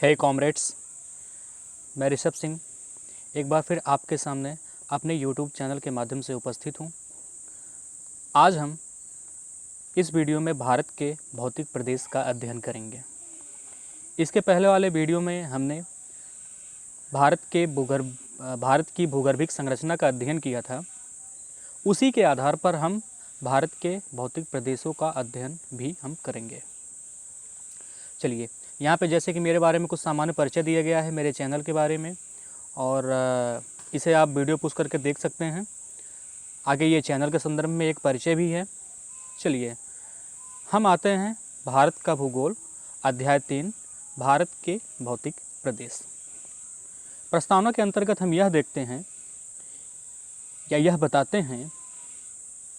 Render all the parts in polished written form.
हे comrades, मैं ऋषभ सिंह एक बार फिर आपके सामने अपने यूट्यूब चैनल के माध्यम से उपस्थित हूँ। आज हम इस वीडियो में भारत के भौतिक प्रदेश का अध्ययन करेंगे। इसके पहले वाले वीडियो में हमने भारत की भूगर्भिक संरचना का अध्ययन किया था। उसी के आधार पर हम भारत के भौतिक प्रदेशों का अध्ययन भी हम करेंगे। चलिए, यहाँ पे जैसे कि मेरे बारे में कुछ सामान्य परिचय दिया गया है मेरे चैनल के बारे में, और इसे आप वीडियो पुश करके देख सकते हैं। आगे ये चैनल के संदर्भ में एक परिचय भी है। चलिए, हम आते हैं भारत का भूगोल, अध्याय 3, भारत के भौतिक प्रदेश। प्रस्तावना के अंतर्गत हम यह देखते हैं या यह बताते हैं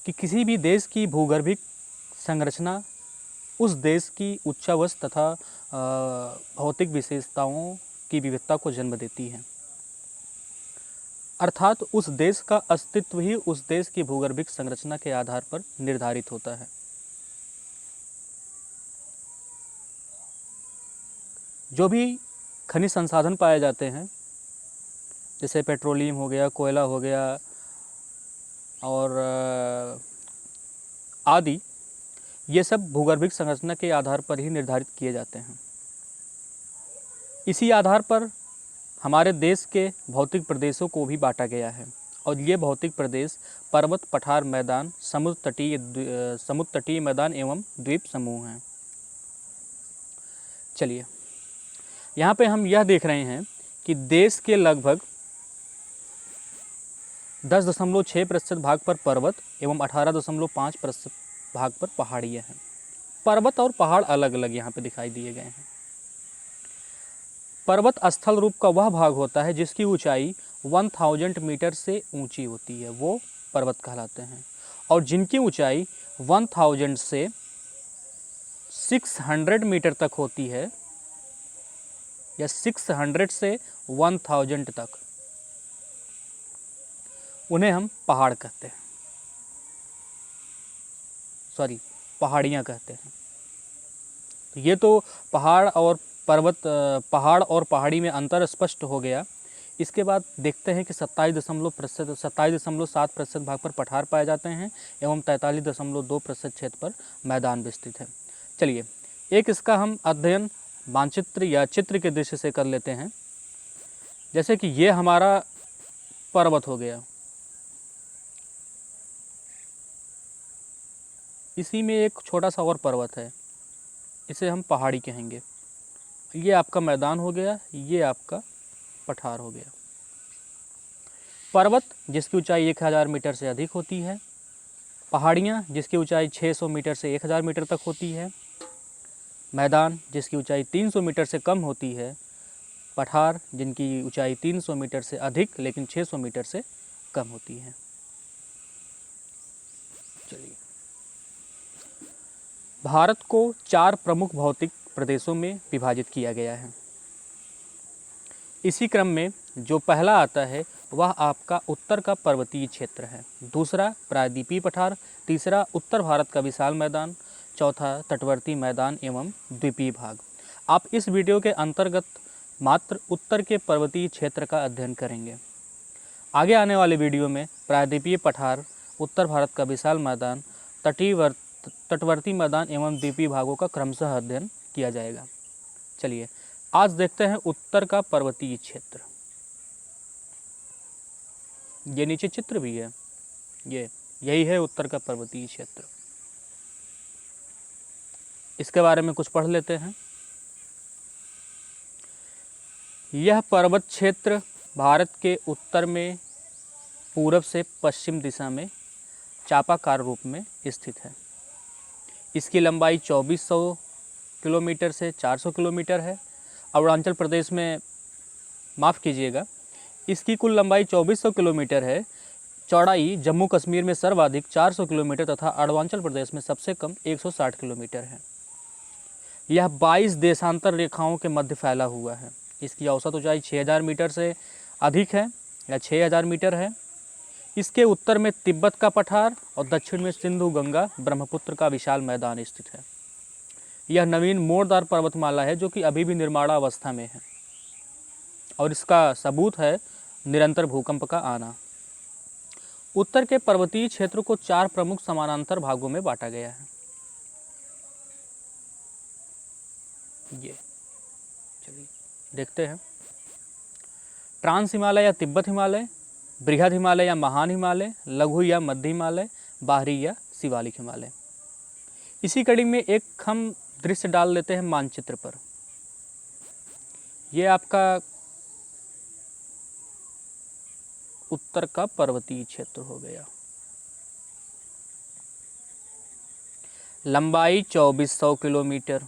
कि किसी भी देश की भूगर्भिक संरचना उस देश की उच्चावच तथा भौतिक विशेषताओं की विविधता को जन्म देती है। अर्थात उस देश का अस्तित्व ही उस देश की भूगर्भिक संरचना के आधार पर निर्धारित होता है। जो भी खनिज संसाधन पाए जाते हैं, जैसे पेट्रोलियम हो गया, कोयला हो गया और आदि, ये सब भूगर्भिक संरचना के आधार पर ही निर्धारित किए जाते हैं। इसी आधार पर हमारे देश के भौतिक प्रदेशों को भी बांटा गया है, और ये भौतिक प्रदेश पर्वत, पठार, मैदान, समुद्र तटीय मैदान एवं द्वीप समूह हैं। चलिए, यहाँ पे हम यह देख रहे हैं कि देश के लगभग 10.6% भाग पर पर्वत एवं 18.5% भाग पर पहाड़ियाँ हैं। पर्वत और पहाड़ अलग अलग यहाँ पे दिखाई दिए गए हैं। पर्वत स्थल रूप का वह भाग होता है जिसकी ऊंचाई 1000 मीटर से ऊंची होती है, वो पर्वत कहलाते हैं। और जिनकी ऊंचाई 1000 से 600 मीटर तक होती है, या 600 से 1000 तक, उन्हें हम पहाड़ कहते हैं, पहाड़ियाँ कहते हैं। तो ये तो पहाड़ और पहाड़ी में अंतर स्पष्ट हो गया। इसके बाद देखते हैं कि 27.7% भाग पर पठार पाए जाते हैं एवं 43.2% क्षेत्र पर मैदान विस्तृत है। चलिए, एक इसका हम अध्ययन मानचित्र या चित्र के दृश्य से कर लेते हैं। जैसे कि ये हमारा पर्वत हो गया, इसी में एक छोटा सा और पर्वत है, इसे हम पहाड़ी कहेंगे। ये आपका मैदान हो गया, ये आपका पठार हो गया। पर्वत जिसकी ऊंचाई 1000 मीटर से अधिक होती है, पहाड़ियाँ जिसकी ऊंचाई 600 मीटर से 1000 मीटर तक होती है, मैदान जिसकी ऊंचाई 300 मीटर से कम होती है, पठार जिनकी ऊंचाई 300 मीटर से अधिक लेकिन 600 मीटर से कम होती है। चलिए, भारत को 4 प्रमुख भौतिक प्रदेशों में विभाजित किया गया है। इसी क्रम में जो पहला आता है वह आपका उत्तर का पर्वतीय क्षेत्र है, दूसरा प्रायद्वीपीय पठार, तीसरा उत्तर भारत का विशाल मैदान, चौथा तटवर्ती मैदान एवं द्वीपीय भाग। आप इस वीडियो के अंतर्गत मात्र उत्तर के पर्वतीय क्षेत्र का अध्ययन करेंगे। आगे आने वाले वीडियो में प्रायद्वीपीय पठार, उत्तर भारत का विशाल मैदान, तटवर्ती मैदान एवं द्वीपीय भागों का क्रमशः अध्ययन किया जाएगा। चलिए, आज देखते हैं उत्तर का पर्वतीय क्षेत्र। ये नीचे चित्र भी है, यही है उत्तर का पर्वतीय क्षेत्र। इसके बारे में कुछ पढ़ लेते हैं। यह पर्वत क्षेत्र भारत के उत्तर में पूरब से पश्चिम दिशा में चापाकार रूप में स्थित है। इसकी लंबाई 2400 किलोमीटर से 400 किलोमीटर है। अरुणाचल प्रदेश में, माफ़ कीजिएगा, इसकी कुल लंबाई 2400 किलोमीटर है। चौड़ाई जम्मू कश्मीर में सर्वाधिक 400 किलोमीटर तथा अरुणाचल प्रदेश में सबसे कम 160 किलोमीटर है। यह 22 देशांतर रेखाओं के मध्य फैला हुआ है। इसकी औसत ऊंचाई 6000 मीटर से अधिक है या 6000 मीटर है। इसके उत्तर में तिब्बत का पठार और दक्षिण में सिंधु, गंगा, ब्रह्मपुत्र का विशाल मैदान स्थित है। यह नवीन मोड़दार पर्वतमाला है जो कि अभी भी निर्माणावस्था में है और इसका सबूत है निरंतर भूकंप का आना। उत्तर के पर्वतीय क्षेत्र को 4 प्रमुख समानांतर भागों में बांटा गया है। ये चलिए देखते हैं। ट्रांस हिमालय या तिब्बत हिमालय, बृहद हिमालय या महान हिमालय, लघु या मध्य हिमालय, बाहरी या शिवालिक हिमालय। इसी कड़ी में एक हम दृश्य डाल लेते हैं मानचित्र पर। यह आपका उत्तर का पर्वतीय क्षेत्र हो गया। लंबाई 2400 किलोमीटर,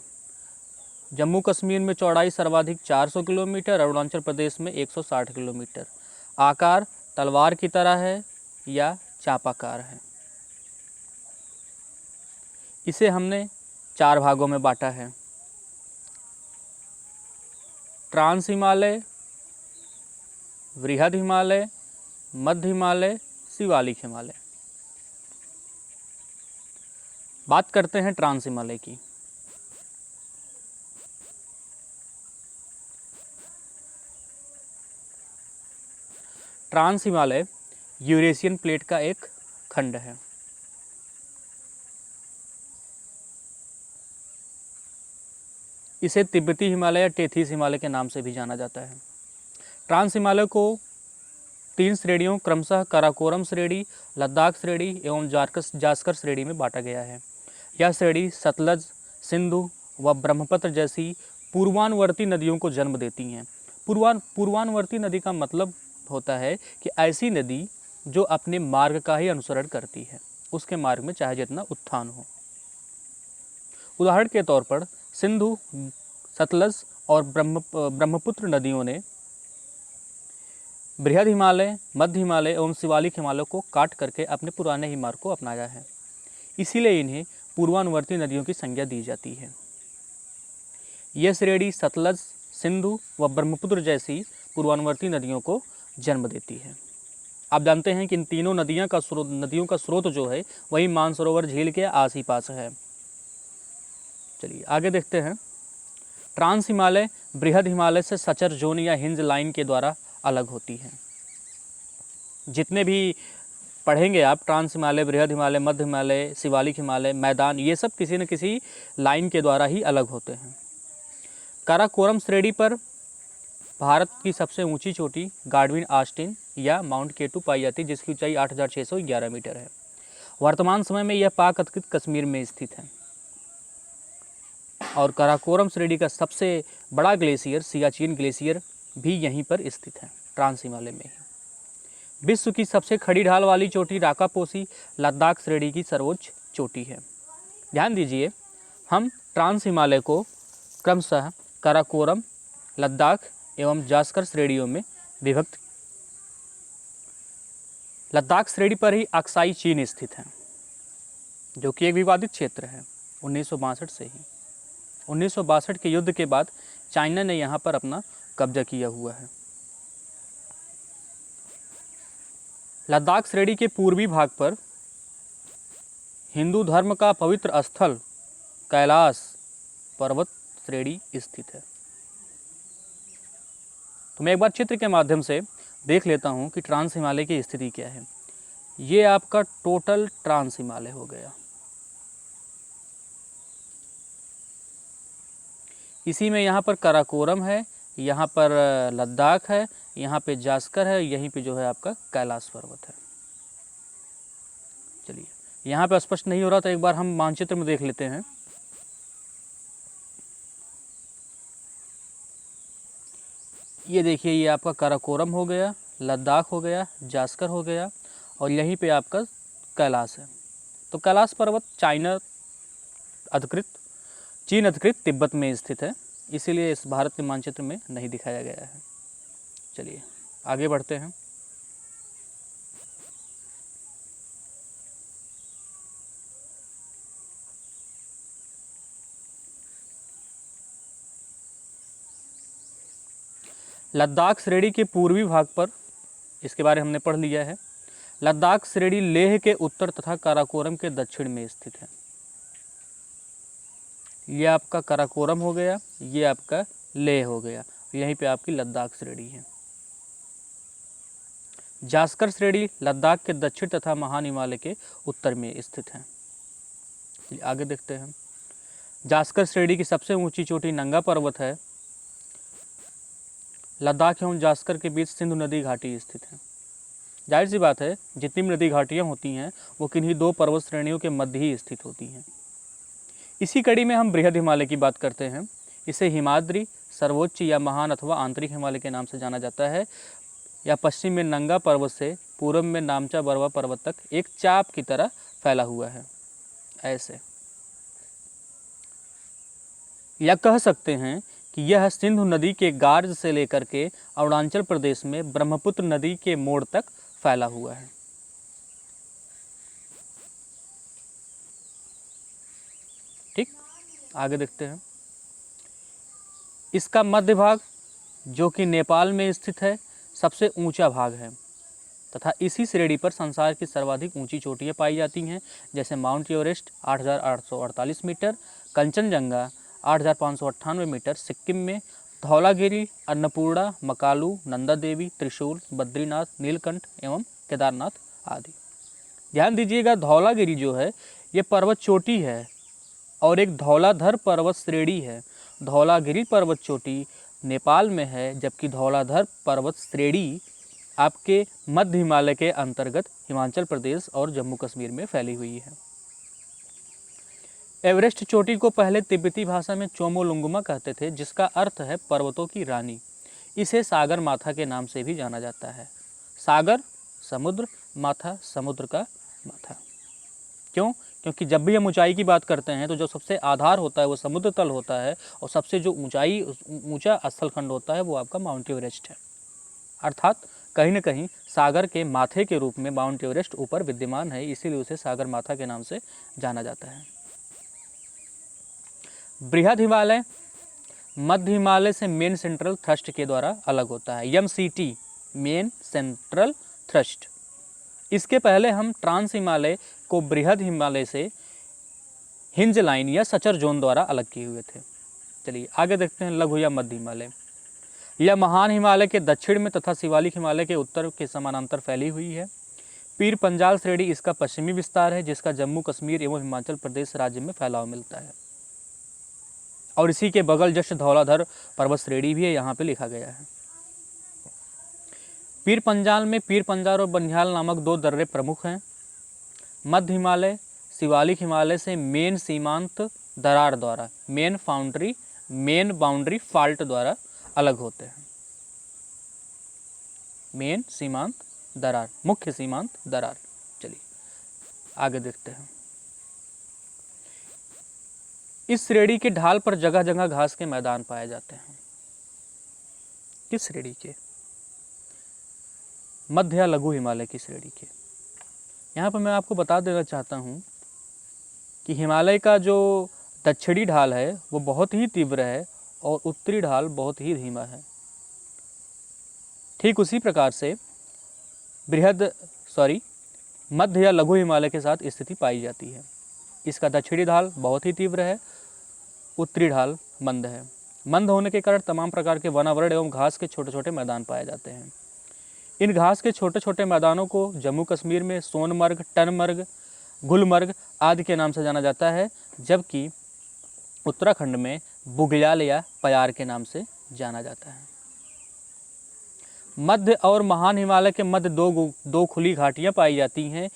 जम्मू कश्मीर में चौड़ाई सर्वाधिक 400 किलोमीटर, अरुणाचल प्रदेश में 160 किलोमीटर। आकार तलवार की तरह है या चापाकार है। इसे हमने 4 भागों में बांटा है। ट्रांस हिमालय, बृहद हिमालय, मध्य हिमालय, शिवालिक हिमालय। बात करते हैं ट्रांस हिमालय की। ट्रांस हिमालय यूरेशियन प्लेट का एक खंड है। इसे तिब्बती हिमालय या टेथीस हिमालय के नाम से भी जाना जाता है। ट्रांस हिमालय को 3 श्रेणियों क्रमशः काराकोरम श्रेणी, लद्दाख श्रेणी एवं जास्कर श्रेणी में बांटा गया है। यह श्रेणी सतलज, सिंधु व ब्रह्मपुत्र जैसी पूर्वानुवर्ती नदियों को जन्म देती हैं। पूर्वानुवर्ती नदी का मतलब होता है कि ऐसी नदी जो अपने मार्ग का ही अनुसरण करती है, उसके मार्ग में चाहे जितना उत्थान हो। उदाहरण के तौर पर सिंधु, सतलज और ब्रह्मपुत्र नदियों ने बृहद हिमालय, मध्य हिमालय एवं शिवालिक हिमालय को काट करके अपने पुराने ही मार्ग को अपनाया है। इसीलिए इन्हें पूर्वानुवर्ती नदियों की संज्ञा दी जाती है। यह श्रेणी सतलज, सिंधु व ब्रह्मपुत्र जैसी पूर्वानुवर्ती नदियों को जन्म देती है। आप जानते हैं कि इन तीनों नदियों का स्रोत जो है वही मानसरोवर झील के आस ही पास है। चलिए आगे देखते हैं। ट्रांस हिमालय बृहद हिमालय से सचर जोन या हिंज लाइन के द्वारा अलग होती है। जितने भी पढ़ेंगे आप, ट्रांस हिमालय, बृहद हिमालय, मध्य हिमालय, शिवालिक हिमालय, मैदान, ये सब किसी न किसी लाइन के द्वारा ही अलग होते हैं। काराकोरम श्रेणी पर भारत की सबसे ऊंची चोटी गाडविन आस्टिन या माउंट केटू पाई जाती है, जिसकी ऊंचाई 8611 मीटर है। वर्तमान समय में यह पाक अधिकृत कश्मीर में स्थित है। और काराकोरम श्रेणी का सबसे बड़ा ग्लेशियर सियाचिन ग्लेशियर भी यहीं पर स्थित है, ट्रांस हिमालय में ही। विश्व की सबसे खड़ी ढाल वाली चोटी राकापोसी लद्दाख श्रेणी की सर्वोच्च चोटी है। ध्यान दीजिए, हम ट्रांस हिमालय को क्रमशः काराकोरम, लद्दाख एवं जास्कर श्रेणियों में विभक्त। लद्दाख श्रेणी पर ही अक्साई चीन स्थित है, जो कि एक विवादित क्षेत्र है 1962 से ही। 1962 के युद्ध के बाद चाइना ने यहाँ पर अपना कब्जा किया हुआ है। लद्दाख श्रेणी के पूर्वी भाग पर हिंदू धर्म का पवित्र स्थल कैलाश पर्वत श्रेणी स्थित है। तो मैं एक बार चित्र के माध्यम से देख लेता हूँ कि ट्रांस हिमालय की स्थिति क्या है। ये आपका टोटल ट्रांस हिमालय हो गया। इसी में यहाँ पर काराकोरम है, यहाँ पर लद्दाख है, यहाँ पे जास्कर है, यहीं पे जो है आपका कैलाश पर्वत है। चलिए, यहाँ पे स्पष्ट नहीं हो रहा तो एक बार हम मानचित्र में देख लेते हैं। ये देखिए, ये आपका काराकोरम हो गया, लद्दाख हो गया, जास्कर हो गया और यहीं पे आपका कैलाश है। तो कैलाश पर्वत चीन अधिकृत तिब्बत में स्थित है, इसीलिए इस भारत के मानचित्र में नहीं दिखाया गया है। चलिए आगे बढ़ते हैं। लद्दाख श्रेणी के पूर्वी भाग पर, इसके बारे में हमने पढ़ लिया है। लद्दाख श्रेणी लेह के उत्तर तथा काराकोरम के दक्षिण में स्थित है। ये आपका काराकोरम हो गया, ये आपका लेह हो गया, यहीं पे आपकी लद्दाख श्रेणी है। जास्कर श्रेणी लद्दाख के दक्षिण तथा महान हिमालय के उत्तर में स्थित है। चलिए आगे देखते हैं। जास्कर श्रेणी की सबसे ऊंची चोटी नंगा पर्वत है। लद्दाख एवं जास्कर के बीच सिंधु नदी घाटी स्थित है। जाहिर सी बात है, जितनी भी नदी घाटियाँ होती हैं वो किन्हीं दो पर्वत श्रेणियों के मध्य ही स्थित होती हैं। इसी कड़ी में हम बृहद हिमालय की बात करते हैं। इसे हिमाद्री, सर्वोच्च या महान अथवा आंतरिक हिमालय के नाम से जाना जाता है। या पश्चिम में नंगा पर्वत से पूर्व में नामचा बरवा पर्वत तक एक चाप की तरह फैला हुआ है। ऐसे या कह सकते हैं कि यह सिंधु नदी के गार्ज से लेकर के अरुणाचल प्रदेश में ब्रह्मपुत्र नदी के मोड़ तक फैला हुआ है। ठीक, आगे देखते हैं। इसका मध्य भाग जो कि नेपाल में स्थित है सबसे ऊंचा भाग है तथा इसी श्रेणी पर संसार की सर्वाधिक ऊंची चोटियां पाई जाती हैं, जैसे Mount Everest 8,848 metre, Kanchenjunga 8,598 metre Sikkim में, धौलागिरी, अन्नपूर्णा, मकालू, नंदा देवी, त्रिशूल, बद्रीनाथ, नीलकंठ एवं केदारनाथ आदि। ध्यान दीजिएगा, धौलागिरी जो है ये पर्वत चोटी है और एक धौलाधर पर्वत श्रेणी है। धौलागिरी पर्वत चोटी नेपाल में है, जबकि धौलाधर पर्वत श्रेणी आपके मध्य हिमालय के अंतर्गत हिमाचल प्रदेश और जम्मू कश्मीर में फैली हुई है। एवरेस्ट चोटी को पहले तिब्बती भाषा में चोमोलुंगमा कहते थे, जिसका अर्थ है पर्वतों की रानी। इसे सागर माथा के नाम से भी जाना जाता है। सागर समुद्र, माथा समुद्र का माथा। क्यों? क्योंकि जब भी हम ऊंचाई की बात करते हैं तो जो सबसे आधार होता है वो समुद्र तल होता है और सबसे जो ऊंचा स्थलखंड होता है वो आपका माउंट एवरेस्ट है। अर्थात कहीं न कहीं सागर के माथे के रूप में माउंट एवरेस्ट ऊपर विद्यमान है, इसीलिए उसे सागर माथा के नाम से जाना जाता है। बृहद हिमालय मध्य हिमालय से मेन सेंट्रल थ्रस्ट के द्वारा अलग होता है। MCT main central thrust. इसके पहले हम ट्रांस हिमालय को बृहद हिमालय से हिंज लाइन या सचर जोन द्वारा अलग किए हुए थे। चलिए आगे देखते हैं लघु या मध्य हिमालय। यह महान हिमालय के दक्षिण में तथा शिवालिक हिमालय के उत्तर के समानांतर फैली हुई है। पीर पंजाल श्रेणी इसका पश्चिमी विस्तार है, जिसका जम्मू कश्मीर एवं हिमाचल प्रदेश राज्य में फैलाव मिलता है। और इसी के बगल जस्ट धौलाधर पर्वत श्रेणी भी है, यहाँ पे लिखा गया है। पीर पंजाल में पीर पंजाल और बनिहाल नामक दो दर्रे प्रमुख हैं। मध्य हिमालय शिवालिक हिमालय से मेन सीमांत दरार द्वारा मेन बाउंड्री फाल्ट द्वारा अलग होते हैं। मेन सीमांत दरार, मुख्य सीमांत दरार। चलिए आगे देखते हैं। इस श्रेणी के ढाल पर जगह जगह घास के मैदान पाए जाते हैं। किस श्रेणी के? मध्य या लघु हिमालय की श्रेणी के। यहाँ पर मैं आपको बता देना चाहता हूँ कि हिमालय का जो दक्षिणी ढाल है वो बहुत ही तीव्र है और उत्तरी ढाल बहुत ही धीमा है। ठीक उसी प्रकार से मध्य या लघु हिमालय के साथ स्थिति पाई जाती है। इसका दक्षिणी ढाल बहुत ही तीव्र है, उत्तरी ढाल मंद है। मंद होने के कारण तमाम प्रकार के वनावरण एवं घास के छोटे छोटे मैदान पाए जाते हैं। इन घास के छोटे छोटे मैदानों को जम्मू कश्मीर में सोनमर्ग, टनमर्ग, गुलमर्ग आदि के नाम से जाना जाता है, जबकि उत्तराखंड में बुग्याल या पयार के नाम से जाना जाता है। मध्य और महान हिमालय के मध्य दो खुली घाटियाँ पाई जाती हैं।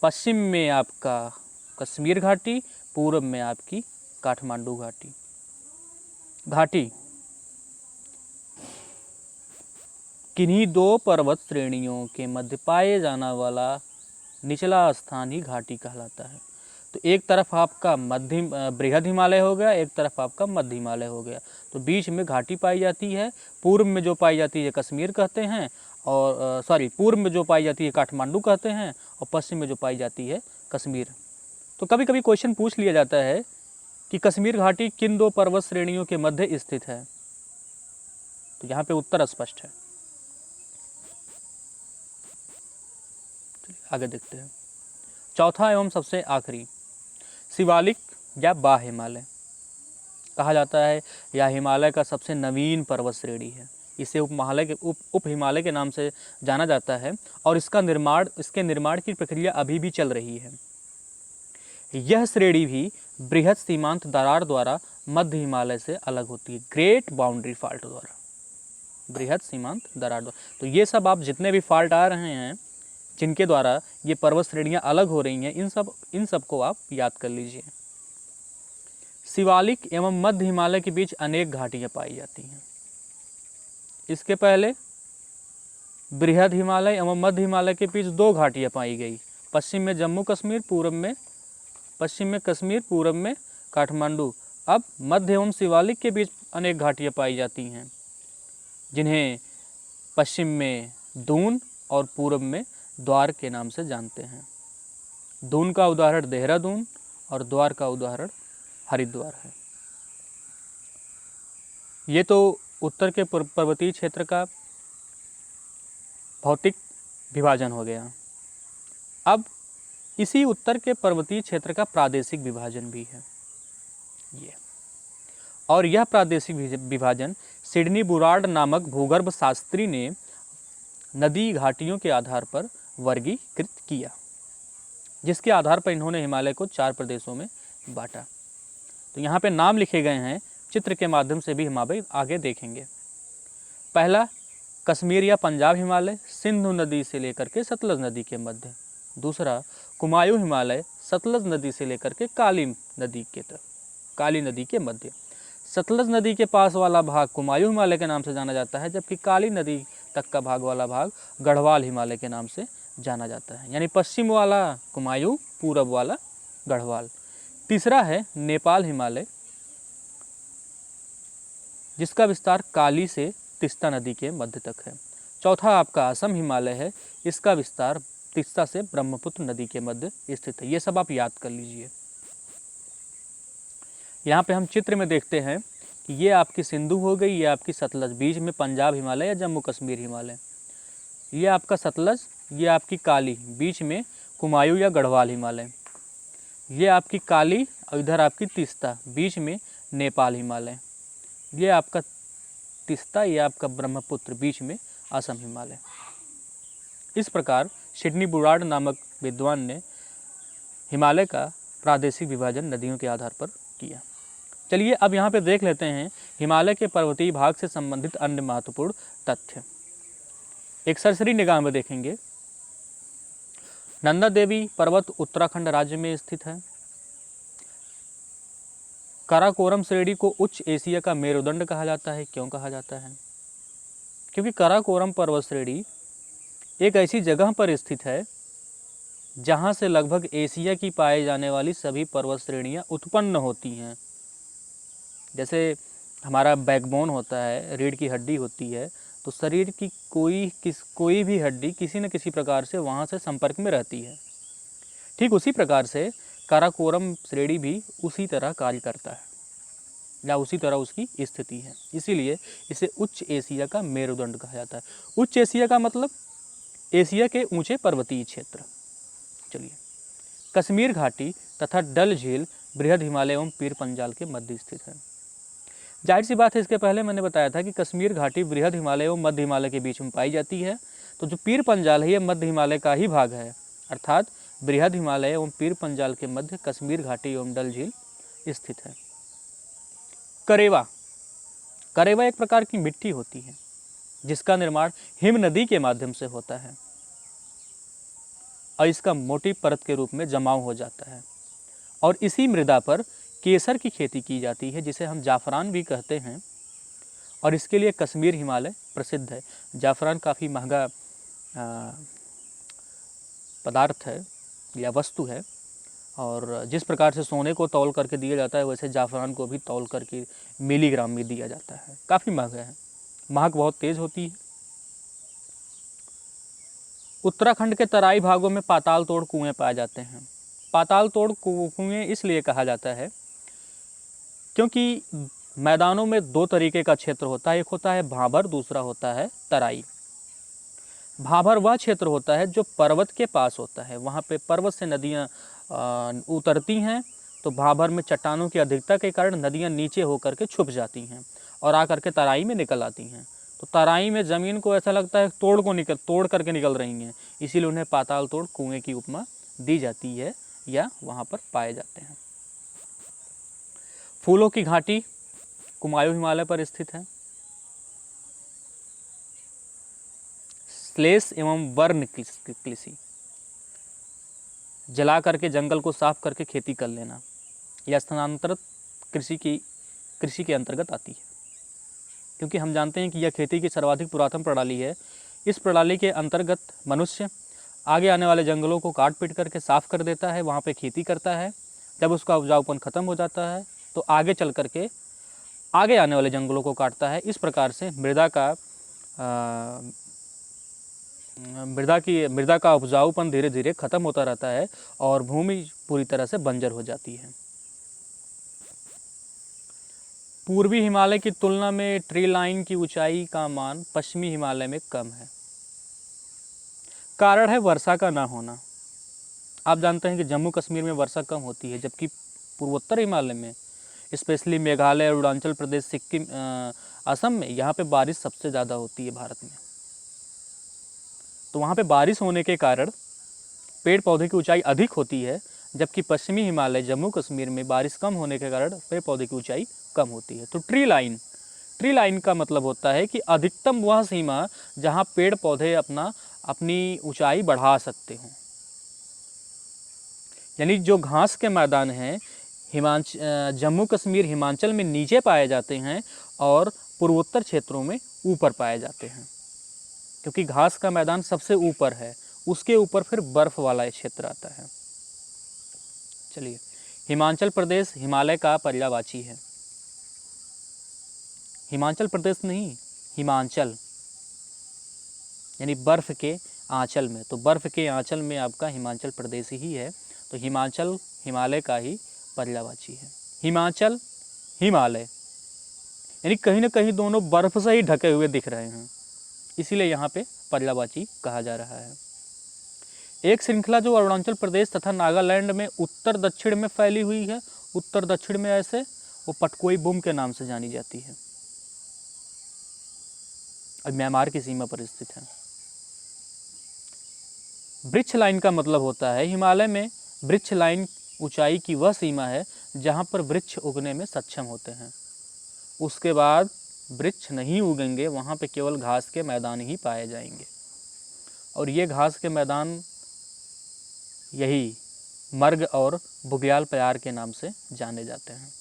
पश्चिम में आपका कश्मीर घाटी, पूर्व में आपकी काठमांडू घाटी किन्हीं दो पर्वत श्रेणियों के मध्य पाए जाने वाला निचला स्थान ही घाटी कहलाता है। तो एक तरफ आपका बृहद हिमालय हो गया, एक तरफ आपका मध्य हिमालय हो गया, तो बीच में घाटी पाई जाती है। पूर्व में जो पाई जाती है कश्मीर कहते हैं, और पूर्व में जो पाई जाती है काठमांडू कहते हैं, और पश्चिम में जो पाई जाती है कश्मीर। तो कभी कभी क्वेश्चन पूछ लिया जाता है कि कश्मीर घाटी किन दो पर्वत श्रेणियों के मध्य स्थित है, तो यहाँ पे उत्तर स्पष्ट है। आगे देखते हैं। चौथा एवं सबसे आखिरी शिवालिक या बाह्य हिमालय। कहा जाता है या हिमालय का सबसे नवीन पर्वत श्रेणी है। इसे उप हिमालय के नाम से जाना जाता है और इसके निर्माण की प्रक्रिया अभी भी चल रही है। यह श्रेणी भी बृहद सीमांत दरार द्वारा मध्य हिमालय से अलग होती है, ग्रेट बाउंड्री फॉल्ट द्वारा, बृहद सीमांत दरार द्वारा। तो ये सब आप जितने भी फॉल्ट आ रहे हैं जिनके द्वारा ये पर्वत श्रेणियाँ अलग हो रही हैं, इन सब को आप याद कर लीजिए। शिवालिक एवं मध्य हिमालय के बीच अनेक घाटियाँ पाई जाती हैं। इसके पहले बृहद हिमालय एवं मध्य हिमालय के बीच 2 घाटियाँ पाई गई, पश्चिम में जम्मू कश्मीर, पश्चिम में कश्मीर, पूर्व में काठमांडू। अब मध्य एवं शिवालिक के बीच अनेक घाटियाँ पाई जाती हैं, जिन्हें पश्चिम में दून और पूर्व में द्वार के नाम से जानते हैं। दून का उदाहरण देहरादून और द्वार का उदाहरण हरिद्वार है। ये तो उत्तर के पर्वतीय क्षेत्र का भौतिक विभाजन हो गया। अब इसी उत्तर के पर्वतीय क्षेत्र का प्रादेशिक विभाजन भी है ये, और यह प्रादेशिक विभाजन सिडनी बुरार्ड नामक भूगर्भ शास्त्री ने नदी घाटियों के आधार पर वर्गीकृत किया, जिसके आधार पर इन्होंने हिमालय को 4 प्रदेशों में बांटा। तो यहाँ पे नाम लिखे गए हैं, चित्र के माध्यम से भी हम आगे देखेंगे। पहला कश्मीर या पंजाब हिमालय, सिंधु नदी से लेकर के सतलज नदी के मध्य। दूसरा कुमायूं हिमालय, सतलज नदी से लेकर के काली नदी के मध्य। सतलज नदी के पास वाला भाग कुमायूं हिमालय के नाम से जाना जाता है, जबकि काली नदी तक का भाग वाला भाग गढ़वाल हिमालय के नाम से जाना जाता है। यानी पश्चिम वाला कुमायूं, पूरब वाला गढ़वाल। तीसरा है नेपाल हिमालय, जिसका विस्तार काली से तीस्ता नदी के मध्य तक है। चौथा आपका असम हिमालय है, इसका विस्तार तीस्ता से ब्रह्मपुत्र नदी के मध्य स्थित है। ये सब आप याद कर लीजिए। यहाँ पे हम चित्र में देखते हैं कि ये आपकी सिंधु हो गई, ये आपकी सतलज, बीच में पंजाब हिमालय या जम्मू कश्मीर हिमालय, ये आपका सतलज, ये आपकी काली, बीच में कुमायूं या गढ़वाल हिमालय, ये आपकी काली और इधर आपकी तीस्ता, बीच में नेपाल हिमालय, ये आपका तीस्ता, ये आपका ब्रह्मपुत्र, बीच में असम हिमालय। इस प्रकार सिडनी बुरार्ड नामक विद्वान ने हिमालय का प्रादेशिक विभाजन नदियों के आधार पर किया। चलिए अब यहाँ पे देख लेते हैं हिमालय के पर्वतीय भाग से संबंधित अन्य महत्वपूर्ण तथ्य। एक सरसरी निगाह में देखेंगे। नंदा देवी पर्वत उत्तराखंड राज्य में स्थित है। काराकोरम श्रेणी को उच्च एशिया का मेरुदंड कहा जाता है। क्यों कहा जाता है? क्योंकि काराकोरम पर्वत श्रेणी एक ऐसी जगह पर स्थित है जहां से लगभग एशिया की पाए जाने वाली सभी पर्वत श्रेणियां उत्पन्न होती हैं। जैसे हमारा बैकबोन होता है, रीढ़ की हड्डी होती है, तो शरीर की कोई भी हड्डी किसी न किसी प्रकार से वहाँ से संपर्क में रहती है। ठीक उसी प्रकार से काराकोरम श्रेणी भी उसी तरह कार्य करता है या उसी तरह उसकी स्थिति है, इसीलिए इसे उच्च एशिया का मेरुदंड कहा जाता है। उच्च एशिया का मतलब एशिया के ऊंचे पर्वतीय क्षेत्र। चलिए, कश्मीर घाटी तथा डल झील बृहद हिमालय एवं पीर पंजाल के मध्य स्थित है। जाहिर सी बात है, इसके पहले मैंने बताया था कि कश्मीर घाटी बृहद हिमालय एवं मध्य हिमालय के बीच में पाई जाती है। तो जो पीर पंजाल है ये मध्य हिमालय का ही भाग है, अर्थात बृहद हिमालय एवं पीर पंजाल के मध्य कश्मीर घाटी एवं डल झील स्थित है। करेवा एक प्रकार की मिट्टी होती है जिसका निर्माण हिम नदी के माध्यम से होता है और इसका मोटी परत के रूप में जमाव हो जाता है और इसी मृदा पर केसर की खेती की जाती है, जिसे हम जाफरान भी कहते हैं, और इसके लिए कश्मीर हिमालय प्रसिद्ध है। जाफरान काफ़ी महंगा पदार्थ है या वस्तु है, और जिस प्रकार से सोने को तौल करके दिया जाता है वैसे जाफरान को भी तौल करके मिलीग्राम में दिया जाता है। काफ़ी महंगा है, महक बहुत तेज़ होती है। उत्तराखंड के तराई भागों में पाताल तोड़ कुएँ पाए जाते हैं। पाताल तोड़ कुएँ इसलिए कहा जाता है क्योंकि मैदानों में 2 तरीके का क्षेत्र होता है, एक होता है भाबर, दूसरा होता है तराई। भाबर वह क्षेत्र होता है जो पर्वत के पास होता है, वहाँ पे पर्वत से नदियाँ उतरती हैं तो भाबर में चट्टानों की अधिकता के कारण नदियाँ नीचे होकर के छुप जाती हैं और आकर के तराई में निकल आती हैं। तो तराई में ज़मीन को ऐसा लगता है तोड़ करके निकल रही हैं, इसीलिए उन्हें पाताल तोड़ कुएँ की उपमा दी जाती है या वहाँ पर पाए जाते हैं। फूलों की घाटी कुमायूं हिमालय पर स्थित है। श्लेष एवं वर्ण कृषि, जला करके जंगल को साफ करके खेती कर लेना, यह स्थानांतरित कृषि के अंतर्गत आती है, क्योंकि हम जानते हैं कि यह खेती की सर्वाधिक पुरातन प्रणाली है। इस प्रणाली के अंतर्गत मनुष्य आगे आने वाले जंगलों को काट पीट करके साफ कर देता है, वहाँ पे खेती करता है। जब उसका उपजाऊपन खत्म हो जाता है तो आगे चल करके आगे आने वाले जंगलों को काटता है। इस प्रकार से मृदा का उपजाऊपन धीरे धीरे खत्म होता रहता है और भूमि पूरी तरह से बंजर हो जाती है। पूर्वी हिमालय की तुलना में ट्री लाइन की ऊंचाई का मान पश्चिमी हिमालय में कम है। कारण है वर्षा का ना होना। आप जानते हैं कि जम्मू कश्मीर में वर्षा कम होती है, जबकि पूर्वोत्तर हिमालय में स्पेशली मेघालय, अरुणाचल प्रदेश, सिक्किम, असम में यहाँ पे बारिश सबसे ज़्यादा होती है भारत में। तो वहाँ पे बारिश होने के कारण पेड़ पौधे की ऊंचाई अधिक होती है, जबकि पश्चिमी हिमालय, जम्मू कश्मीर में बारिश कम होने के कारण पेड़ पौधे की ऊंचाई कम होती है। तो ट्री लाइन का मतलब होता है कि अधिकतम वह सीमा जहाँ पेड़ पौधे अपनी ऊंचाई बढ़ा सकते हों। यानी जो घास के मैदान हैं जम्मू कश्मीर, हिमाचल में नीचे पाए जाते हैं और पूर्वोत्तर क्षेत्रों में ऊपर पाए जाते हैं, क्योंकि घास का मैदान सबसे ऊपर है, उसके ऊपर फिर बर्फ़ वाला क्षेत्र आता है। चलिए, हिमाचल प्रदेश हिमालय का पर्यायवाची है। हिमाचल प्रदेश नहीं, हिमाचल यानी बर्फ़ के आंचल में। तो बर्फ़ के आंचल में आपका हिमाचल प्रदेश ही है। तो हिमाचल हिमालय का ही पर्यायवाची है। हिमाचल, हिमालय, यानी कहीं ना कहीं दोनों बर्फ़ से ही ढके हुए दिख रहे हैं, इसीलिए यहाँ पे पर्यायवाची कहा जा रहा है। एक श्रृंखला जो अरुणाचल प्रदेश तथा नागालैंड में उत्तर दक्षिण में फैली हुई है, उत्तर दक्षिण में ऐसे, वो पटकोई बुम के नाम से जानी जाती है और म्यांमार की सीमा पर स्थित है। वृक्ष लाइन का मतलब होता है हिमालय में वृक्ष लाइन ऊंचाई की वह सीमा है जहाँ पर वृक्ष उगने में सक्षम होते हैं। उसके बाद वृक्ष नहीं उगेंगे, वहाँ पे केवल घास के मैदान ही पाए जाएंगे, और ये घास के मैदान यही मर्ग और बुग्याल प्यार के नाम से जाने जाते हैं।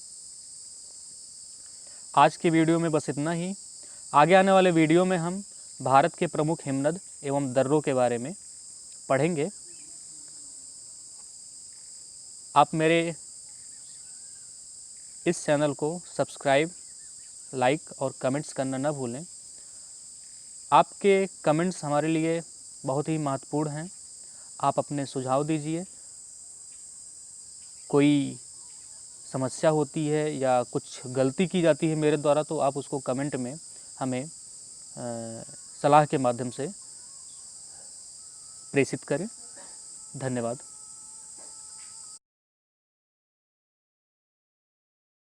आज की वीडियो में बस इतना ही। आगे आने वाले वीडियो में हम भारत के प्रमुख हिमनद एवं दर्रों के बारे में पढ़ेंगे। आप मेरे इस चैनल को सब्सक्राइब, लाइक और कमेंट्स करना न भूलें। आपके कमेंट्स हमारे लिए बहुत ही महत्वपूर्ण हैं। आप अपने सुझाव दीजिए। कोई समस्या होती है या कुछ गलती की जाती है मेरे द्वारा, तो आप उसको कमेंट में हमें सलाह के माध्यम से प्रेषित करें। धन्यवाद।